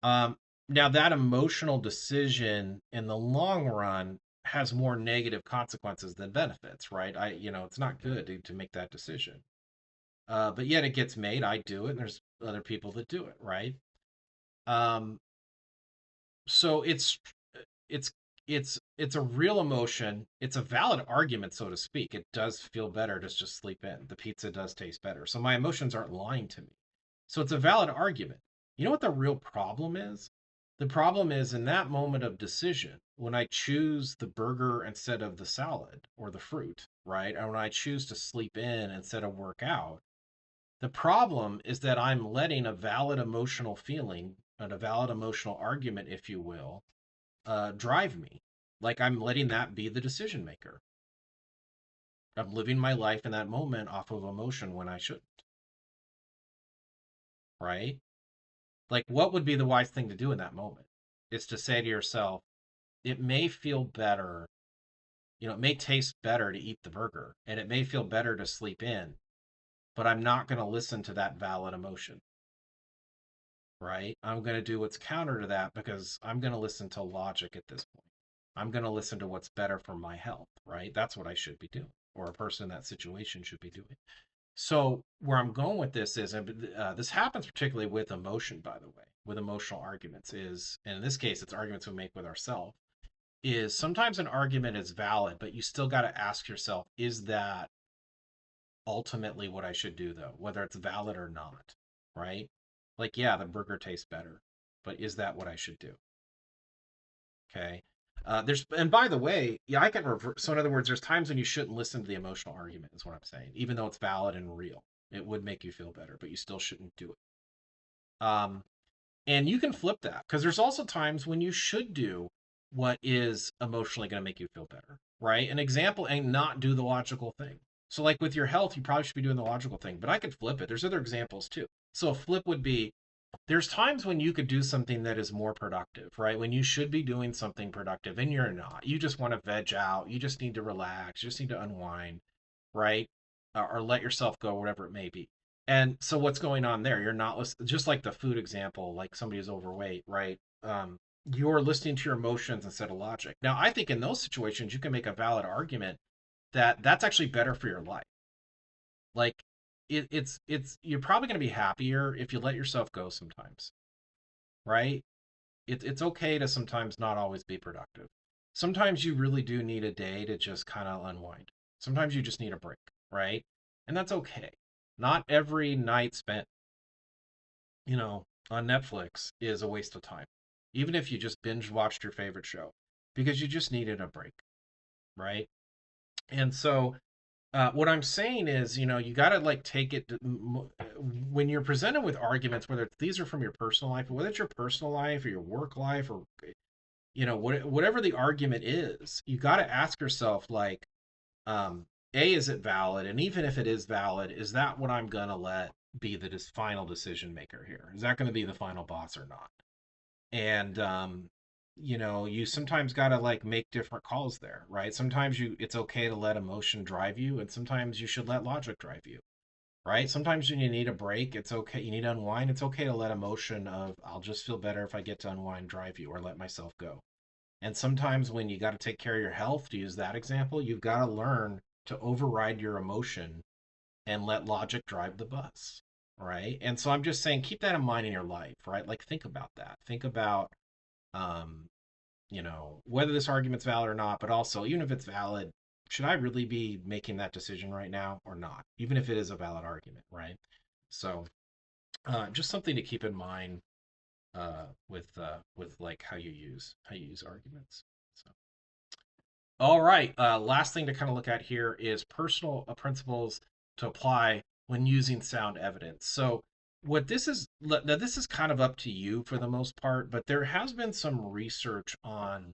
Um, Now that emotional decision in the long run has more negative consequences than benefits, right? It's not good to make that decision. But yet it gets made. I do it, and there's other people that do it, right? Um, so it's it's a real emotion. It's a valid argument, so to speak. It does feel better to just sleep in. The pizza does taste better. So my emotions aren't lying to me. So it's a valid argument. You know what the real problem is? The problem is in that moment of decision, when I choose the burger instead of the salad or the fruit, right? Or when I choose to sleep in instead of work out, the problem is that I'm letting a valid emotional feeling and a valid emotional argument, if you will, drive me. Like I'm letting that be the decision maker. I'm living my life in that moment off of emotion when I shouldn't, right? Like, what would be the wise thing to do in that moment? Is to say to yourself, it may feel better, it may taste better to eat the burger and it may feel better to sleep in, but I'm not going to listen to that valid emotion, right? I'm going to do what's counter to that because I'm going to listen to logic at this point. I'm going to listen to what's better for my health, right? That's what I should be doing, or a person in that situation should be doing. So, where I'm going with this is, and this happens particularly with emotion, by the way, with emotional arguments, and in this case, it's arguments we make with ourselves, is sometimes an argument is valid, but you still got to ask yourself, is that ultimately what I should do, though, whether it's valid or not, right? Like, yeah, the burger tastes better, but is that what I should do? Okay. And by the way, yeah, I can revert. So, in other words, there's times when you shouldn't listen to the emotional argument, is what I'm saying, even though it's valid and real. It would make you feel better, but you still shouldn't do it. Um, and you can flip that because there's also times when you should do what is emotionally going to make you feel better, right? An example and not do the logical thing. So, like with your health, you probably should be doing the logical thing, but I could flip it. There's other examples too. So, a flip would be there's times when you could do something that is more productive, right? When you should be doing something productive and you're not. You just want to veg out. You just need to relax. You just need to unwind, right? Or let yourself go, whatever it may be. And so what's going on there? You're not listening, just like the food example, like somebody is overweight, right? You're listening to your emotions instead of logic. Now, I think in those situations, you can make a valid argument that that's actually better for your life. Like it's you're probably going to be happier if you let yourself go sometimes, right? It's okay to sometimes not always be productive. Sometimes you really do need a day to just kind of unwind. Sometimes you just need a break, right? And that's okay. Not every night spent, on Netflix is a waste of time. Even if you just binge watched your favorite show because you just needed a break, right? And so what I'm saying is, you got to like take it when you're presented with arguments, whether these are from your personal life, or whether it's your personal life or your work life, or whatever the argument is, you got to ask yourself, like, a, is it valid, and even if it is valid, is that what I'm gonna let be the final decision maker here? Is that going to be the final boss or not? And you sometimes got to like make different calls there, right? Sometimes it's okay to let emotion drive you, and sometimes you should let logic drive you, right? Sometimes when you need a break, it's okay, you need to unwind, it's okay to let emotion of I'll just feel better if I get to unwind drive you, or let myself go. And sometimes when you got to take care of your health, to use that example, you've got to learn to override your emotion and let logic drive the bus, right? And so I'm just saying, keep that in mind in your life, right? Like, think about that. Think about, um, whether this argument's valid or not, but also, even if it's valid, should I really be making that decision right now or not? Even if it is a valid argument, right? So, Just something to keep in mind with like how you use arguments. So, all right. Last thing to kind of look at here is personal principles to apply when using sound evidence. So, what this is now, this is kind of up to you for the most part, but there has been some research on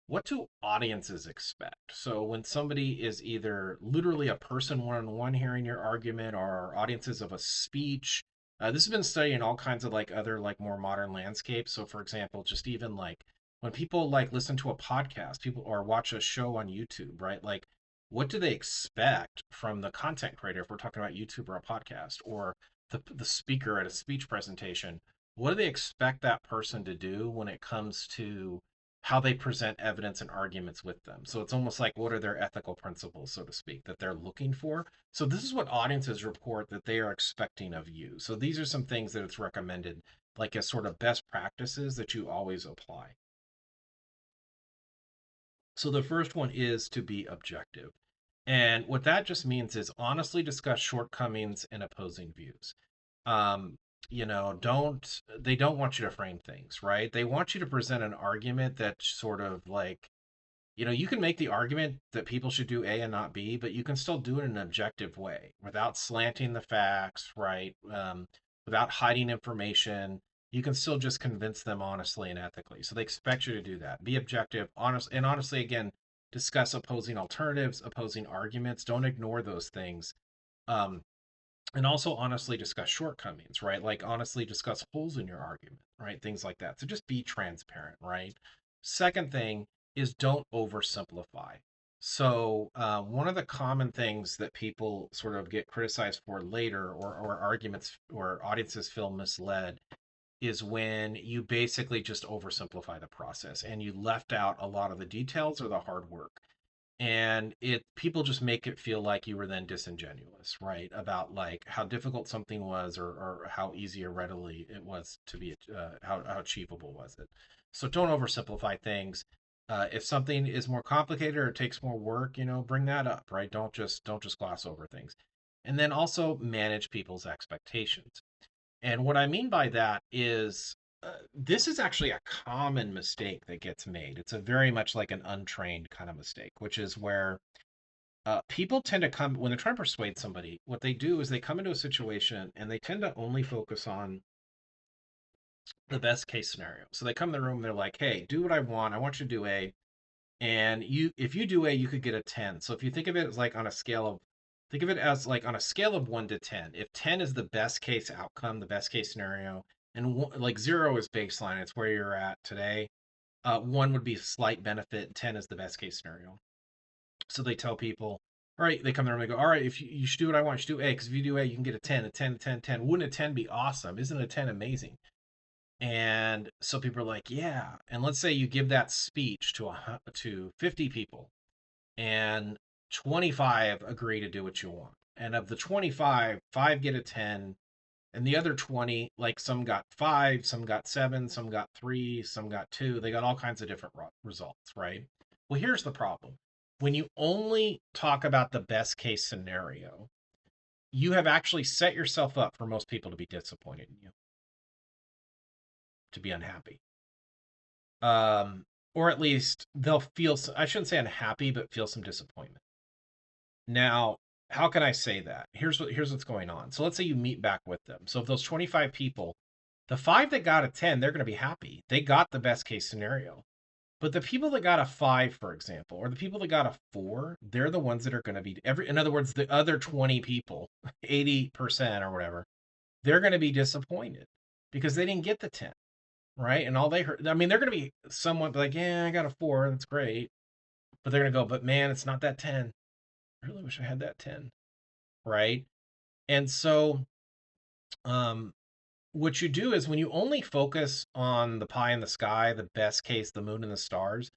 what do audiences expect. So, when somebody is either literally a person one on one hearing your argument or audiences of a speech, this has been studied in all kinds of like other like more modern landscapes. So, for example, just even like when people like listen to a podcast, people or watch a show on YouTube, right? Like, what do they expect from the content creator if we're talking about YouTube or a podcast or the speaker at a speech presentation? What do they expect that person to do when it comes to how they present evidence and arguments with them? So it's almost like what are their ethical principles, so to speak, that they're looking for. So this is what audiences report that they are expecting of you. So these are some things that it's recommended, like as sort of best practices that you always apply. So the first one is to be objective. And what that just means is honestly discuss shortcomings and opposing views. Um, don't they don't want you to frame things, right? They want you to present an argument that sort of like, you can make the argument that people should do A and not B, but you can still do it in an objective way without slanting the facts, right? Without hiding information. You can still just convince them honestly and ethically. So they expect you to do that. Be objective, honest, and honestly, again, discuss opposing alternatives, opposing arguments. Don't ignore those things. Um, and also honestly discuss shortcomings, right? Like honestly discuss holes in your argument, right? Things like that. So just be transparent, right? Second thing is don't oversimplify. So one of the common things that people sort of get criticized for later, or arguments or audiences feel misled, is when you basically just oversimplify the process and you left out a lot of the details or the hard work, and it people just make it feel like you were then disingenuous, right, about like how difficult something was, or how easy or readily it was to be, how achievable was it. So don't oversimplify things. If something is more complicated or it takes more work, bring that up, right? Don't just gloss over things. And then also manage people's expectations. And what I mean by that is, this is actually a common mistake that gets made. It's a very much like an untrained kind of mistake, which is where people tend to come when they're trying to persuade somebody. What they do is they come into a situation and they tend to only focus on the best case scenario. So they come in the room and they're like, "Hey, do what I want. I want you to do A, and if you do A, you could get a 10." So if you think of it as like on a scale of think of it as like on a scale of 1 to 10. If 10 is the best case outcome, the best case scenario, and like 0 is baseline, it's where you're at today. 1 would be slight benefit, 10 is the best case scenario. So they tell people, all right, they come there and they go, all right, if you should do what I want, you should do A, because if you do A, you can get a 10, a 10, a 10, 10. Wouldn't a 10 be awesome? Isn't a 10 amazing? And so people are like, yeah. And let's say you give that speech to 50 people, and 25 agree to do what you want. And of the 25, five get a 10, and the other 20, like some got five, some got seven, some got three, some got two. They got all kinds of different results, right? Well, here's the problem. When you only talk about the best case scenario, you have actually set yourself up for most people to be disappointed in you, to be unhappy. Or at least they'll feel, I shouldn't say unhappy, but feel some disappointment. Now, how can I say that? Here's what's going on. So let's say you meet back with them. So of those 25 people, the five that got a 10, they're going to be happy. They got the best case scenario. But the people that got a 5, for example, or the people that got a 4, they're the ones that are going to be in other words, the other 20 people, 80% or whatever, they're going to be disappointed because they didn't get the 10, right? And all they heard, I mean, they're going to be somewhat like, yeah, I got a 4, that's great. But they're going to go, but man, it's not that 10. I really wish I had that 10, right? And so, um, what you do is when you only focus on the pie in the sky, the best case, the moon and the stars,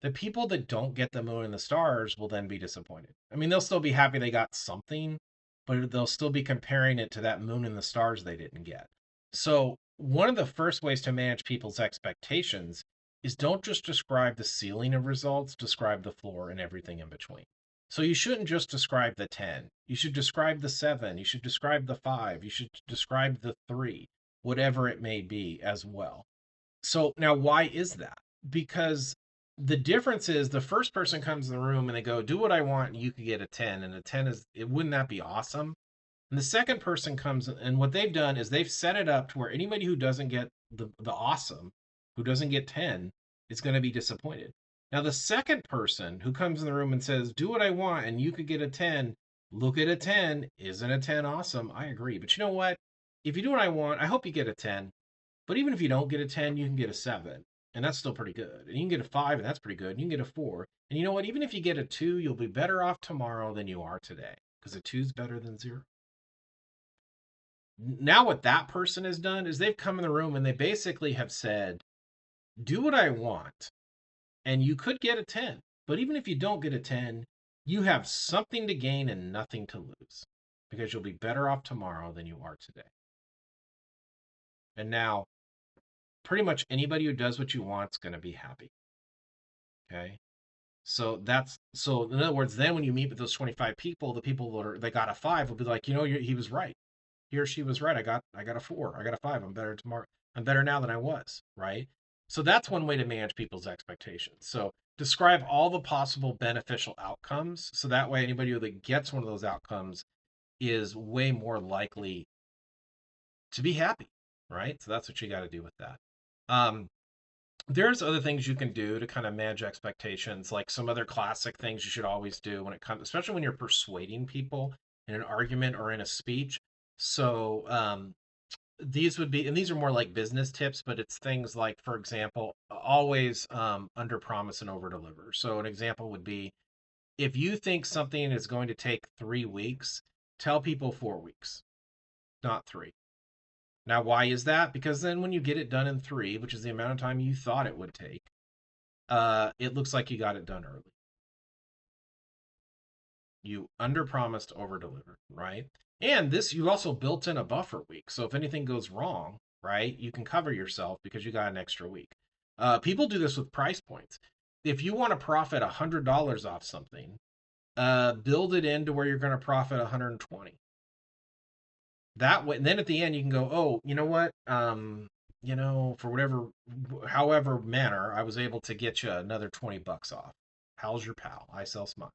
the people that don't get the moon and the stars will then be disappointed. I mean, they'll still be happy they got something, but they'll still be comparing it to that moon and the stars they didn't get. So, one of the first ways to manage people's expectations is don't just describe the ceiling of results, describe the floor and everything in between. So you shouldn't just describe the 10. You should describe the 7. You should describe the 5. You should describe the 3, whatever it may be as well. So now, why is that? Because the difference is the first person comes in the room and they go, "Do what I want," and you could get a 10, and a 10 is it. Wouldn't that be awesome? And the second person comes, and what they've done is they've set it up to where anybody who doesn't get the awesome, who doesn't get 10, is going to be disappointed. Now, the second person who comes in the room and says, "Do what I want," and you could get a 10, look at a 10. Isn't a 10 awesome? I agree. But you know what? If you do what I want, I hope you get a 10. But even if you don't get a 10, you can get a 7, and that's still pretty good. And you can get a 5, and that's pretty good. And you can get a 4. And you know what? Even if you get a 2, you'll be better off tomorrow than you are today because a 2 is better than 0. Now, what that person has done is they've come in the room and they basically have said, "Do what I want." And you could get a 10. But even if you don't get a 10, you have something to gain and nothing to lose because you'll be better off tomorrow than you are today. And now, pretty much anybody who does what you want is going to be happy. Okay. So in other words, then when you meet with those 25 people, the people that got a 5 will be like, he was right. He or she was right. I got a 4. I got a 5. I'm better tomorrow. I'm better now than I was, right? So that's one way to manage people's expectations. So describe all the possible beneficial outcomes. So that way anybody that gets one of those outcomes is way more likely to be happy, right? So that's what you got to do with that. Um, there's other things you can do to kind of manage expectations, like some other classic things you should always do when it comes, especially when you're persuading people in an argument or in a speech. So these would be, and these are more like business tips, but it's things like, for example, always under promise and over deliver. So an example would be, if you think something is going to take 3 weeks, tell people 4 weeks, not 3. Now, why is that? Because then when you get it done in 3, which is the amount of time you thought it would take, it looks like you got it done early. You under promised, over delivered, right? And this, you also built in a buffer week. So if anything goes wrong, right, you can cover yourself because you got an extra week. People do this with price points. If you want to profit $100 off something, build it into where you're going to profit 120. That way, and then at the end you can go, "Oh, you know what? For whatever, however manner, I was able to get you another $20 off. How's your pal? I sell smiles,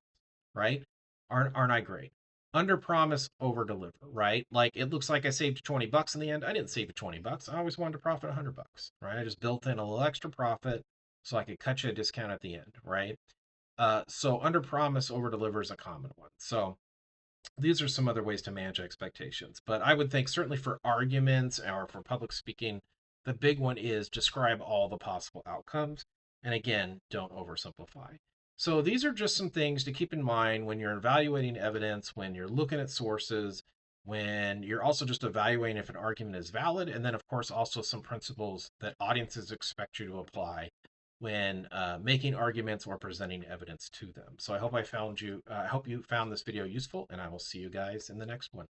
right? Aren't I great? Under promise, over deliver, right? Like it looks like I saved you $20 in the end. I didn't save you $20. I always wanted to profit $100, right? I just built in a little extra profit so I could cut you a discount at the end, right? So under promise, over deliver is a common one. So these are some other ways to manage expectations. But I would think certainly for arguments or for public speaking, the big one is describe all the possible outcomes. And again, don't oversimplify. So these are just some things to keep in mind when you're evaluating evidence, when you're looking at sources, when you're also just evaluating if an argument is valid. And then, of course, also some principles that audiences expect you to apply when making arguments or presenting evidence to them. So I hope you found this video useful, and I will see you guys in the next one.